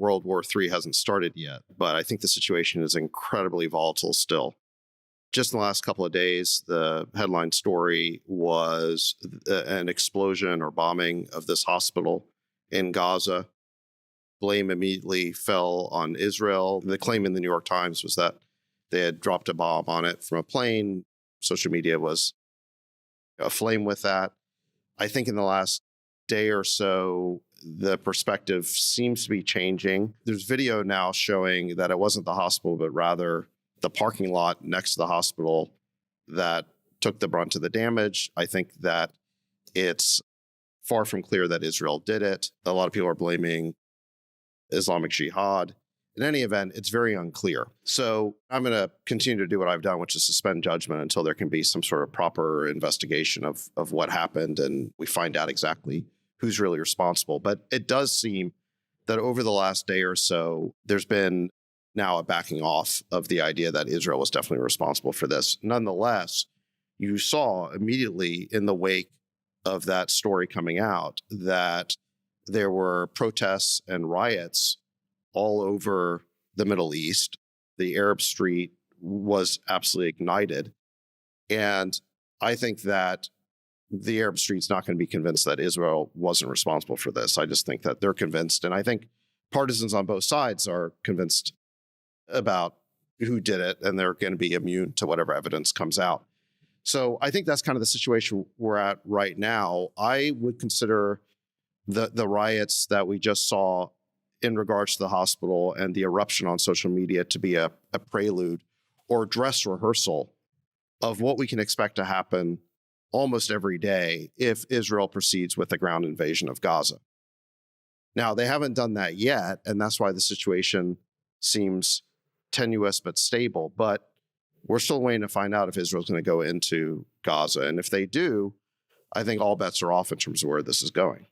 World War III hasn't started yet, but I think the situation is incredibly volatile still. Just in the last couple of days, the headline story was an explosion or bombing of this hospital in Gaza. Blame immediately fell on Israel. The claim in the New York Times was that they had dropped a bomb on it from a plane. Social media was aflame with that. I think in the last day or so, the perspective seems to be changing. There's video now showing that it wasn't the hospital, but rather the parking lot next to the hospital that took the brunt of the damage. I think that it's far from clear that Israel did it. A lot of people are blaming Islamic Jihad. In any event, it's very unclear. So I'm going to continue to do what I've done, which is suspend judgment until there can be some sort of proper investigation of what happened and we find out exactly who's really responsible. But it does seem that over the last day or so, there's been now a backing off of the idea that Israel was definitely responsible for this. Nonetheless, you saw immediately in the wake of that story coming out that there were protests and riots all over the Middle East. The Arab street was absolutely ignited. And I think that the Arab street's not going to be convinced that Israel wasn't responsible for this. I just think that they're convinced. And I think partisans on both sides are convinced about who did it, and they're going to be immune to whatever evidence comes out. So I think that's kind of the situation we're at right now. I would consider the riots that we just saw in regards to the hospital and the eruption on social media to be a prelude or dress rehearsal of what we can expect to happen almost every day if Israel proceeds with the ground invasion of Gaza. Now, they haven't done that yet, and that's why the situation seems tenuous but stable. But we're still waiting to find out if Israel's going to go into Gaza. And if they do, I think all bets are off in terms of where this is going.